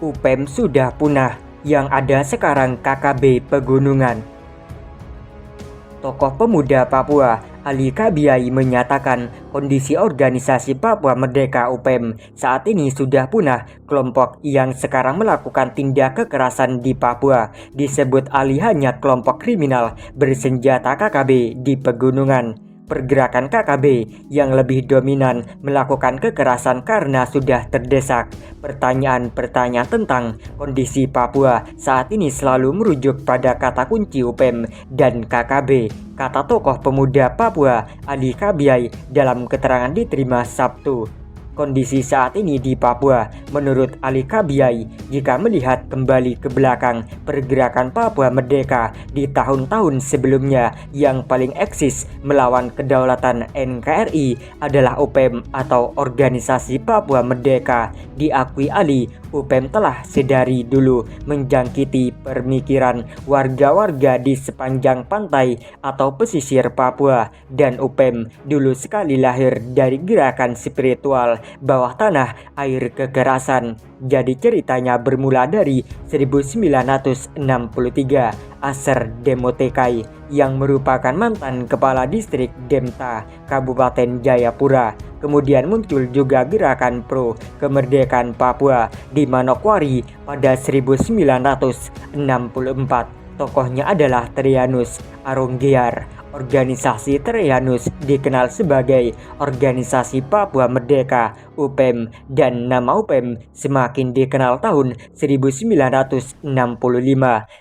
UPEM sudah punah, yang ada sekarang KKB Pegunungan. Tokoh pemuda Papua, Ali Kabiai, menyatakan kondisi organisasi Papua Merdeka UPEM saat ini sudah punah. Kelompok yang sekarang melakukan tindak kekerasan di Papua disebut Ali hanya kelompok kriminal bersenjata KKB di Pegunungan. Pergerakan KKB yang lebih dominan melakukan kekerasan karena sudah terdesak. Pertanyaan-pertanyaan tentang kondisi Papua saat ini selalu merujuk pada kata kunci UPEM dan KKB, kata tokoh pemuda Papua Ali Kabiai dalam keterangan diterima Sabtu. Kondisi saat ini di Papua, menurut Ali Kabiai, jika melihat kembali ke belakang pergerakan Papua Merdeka di tahun-tahun sebelumnya, yang paling eksis melawan kedaulatan NKRI adalah UPEM atau Organisasi Papua Merdeka. Diakui Ali, UPEM telah sedari dulu menjangkiti pemikiran warga-warga di sepanjang pantai atau pesisir Papua, dan UPEM dulu sekali lahir dari gerakan spiritual bawah tanah air kekerasan. Jadi ceritanya bermula dari 1963. Aser Demotekai yang merupakan mantan kepala distrik Demta, Kabupaten Jayapura. Kemudian muncul juga gerakan pro kemerdekaan Papua di Manokwari pada 1964. Tokohnya adalah Trianus Aronggear. Organisasi Trianus dikenal sebagai Organisasi Papua Merdeka UPEM, dan nama UPEM semakin dikenal tahun 1965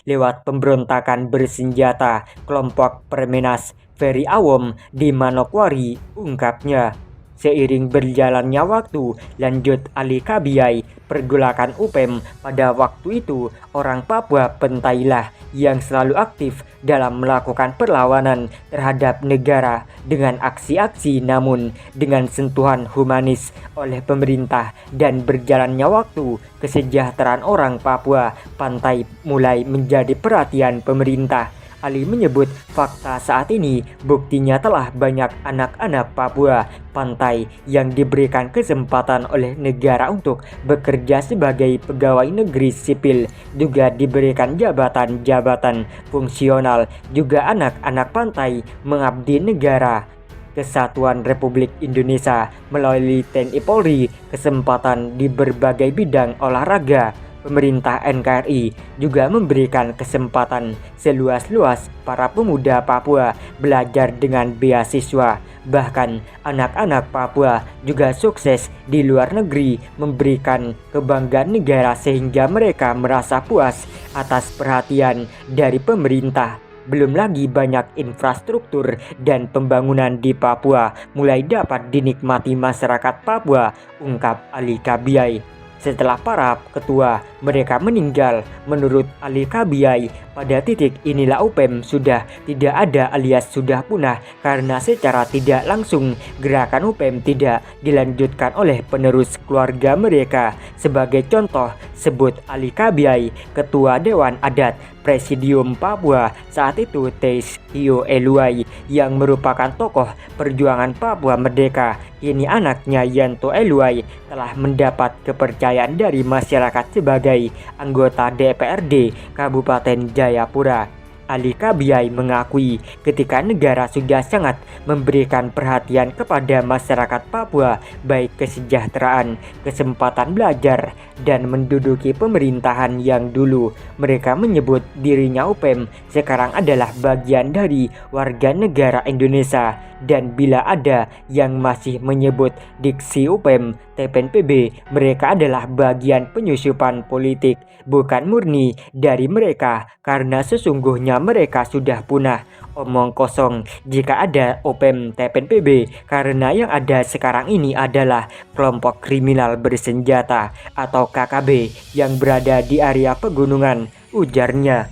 lewat pemberontakan bersenjata kelompok Permenas Ferry Awom di Manokwari, ungkapnya. Seiring berjalannya waktu, lanjut Ali Kabiai, pergolakan UPEM pada waktu itu orang Papua Pentailah yang selalu aktif dalam melakukan perlawanan terhadap negara dengan aksi-aksi namun dengan sentuhan humanis oleh pemerintah, dan berjalannya waktu kesejahteraan orang Papua Pantai mulai menjadi perhatian pemerintah. Ali menyebut fakta saat ini buktinya telah banyak anak-anak Papua Pantai yang diberikan kesempatan oleh negara untuk bekerja sebagai pegawai negeri sipil, juga diberikan jabatan-jabatan fungsional, juga anak-anak pantai mengabdi negara Kesatuan Republik Indonesia melalui TNI Polri, kesempatan di berbagai bidang olahraga. Pemerintah NKRI juga memberikan kesempatan seluas-luas para pemuda Papua belajar dengan beasiswa. Bahkan anak-anak Papua juga sukses di luar negeri, memberikan kebanggaan negara sehingga mereka merasa puas atas perhatian dari pemerintah. Belum lagi banyak infrastruktur dan pembangunan di Papua mulai dapat dinikmati masyarakat Papua, ungkap Ali Kabiai. Setelah para ketua mereka meninggal, menurut Ali Kabiai, pada titik inilah UPEM sudah tidak ada alias sudah punah, karena secara tidak langsung gerakan UPEM tidak dilanjutkan oleh penerus keluarga mereka. Sebagai contoh, sebut Ali Kabiai, Ketua Dewan Adat Presidium Papua saat itu Teis Hio Eluai, yang merupakan tokoh perjuangan Papua Merdeka. Kini anaknya Yanto Eluai telah mendapat kepercayaan dari masyarakat sebagai anggota DPRD Kabupaten Jayapura. Ali Kabiai mengakui ketika negara sudah sangat memberikan perhatian kepada masyarakat Papua, baik kesejahteraan, kesempatan belajar, dan menduduki pemerintahan yang dulu mereka menyebut dirinya UPEM, sekarang adalah bagian dari warga negara Indonesia. Dan bila ada yang masih menyebut diksi UPEM TPNPB, mereka adalah bagian penyusupan politik, bukan murni dari mereka, karena sesungguhnya mereka sudah punah. Omong kosong jika ada UPEM TPNPB, karena yang ada sekarang ini adalah kelompok kriminal bersenjata atau KKB yang berada di area pegunungan, ujarnya.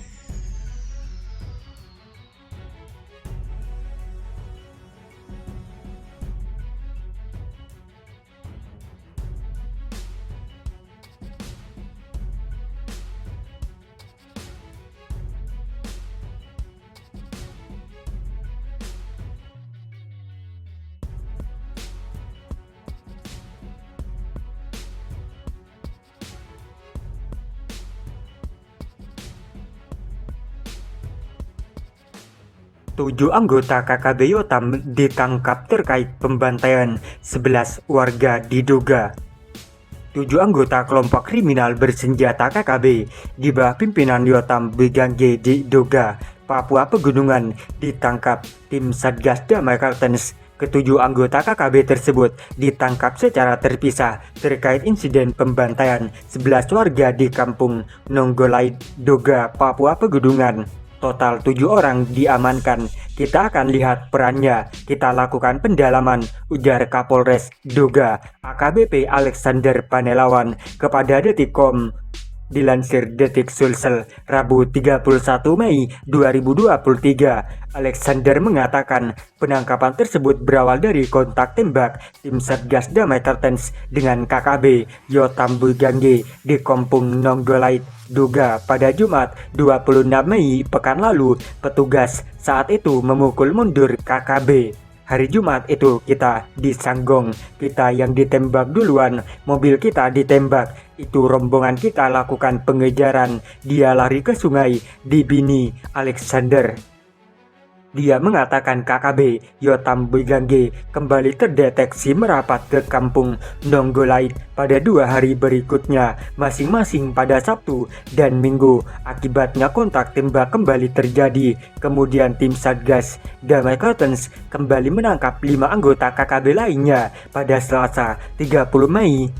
7 anggota KKB Yotam ditangkap terkait pembantaian 11 warga diduga. 7 anggota kelompok kriminal bersenjata KKB di bawah pimpinan Yotam Bigangge di Doga, Papua Pegunungan ditangkap tim Satgas Damai Kartens. Ketujuh anggota KKB tersebut ditangkap secara terpisah terkait insiden pembantaian 11 warga di kampung Nonggolait, Doga, Papua Pegunungan. Total 7 orang diamankan. Kita akan lihat perannya. Kita lakukan pendalaman, ujar Kapolres Doga AKBP Alexander Panelawan kepada Detikcom. Dilansir Detik Sulsel, Rabu 31 Mei 2023, Alexander mengatakan penangkapan tersebut berawal dari kontak tembak tim Satgas Damai Kartens dengan KKB Yotam Bigangge di Kampung Nonggolait, Doga pada Jumat 26 Mei pekan lalu. Petugas saat itu memukul mundur KKB. Hari Jumat itu kita disanggong, kita yang ditembak duluan, mobil kita ditembak, itu rombongan kita lakukan pengejaran, dia lari ke sungai, dibini Alexander. Dia mengatakan KKB Yotam Bigangge kembali terdeteksi merapat ke kampung Nonggolait pada 2 hari berikutnya, masing-masing pada Sabtu dan Minggu. Akibatnya kontak tembak kembali terjadi. Kemudian tim Satgas Damai Kartens kembali menangkap 5 anggota KKB lainnya pada Selasa 30 Mei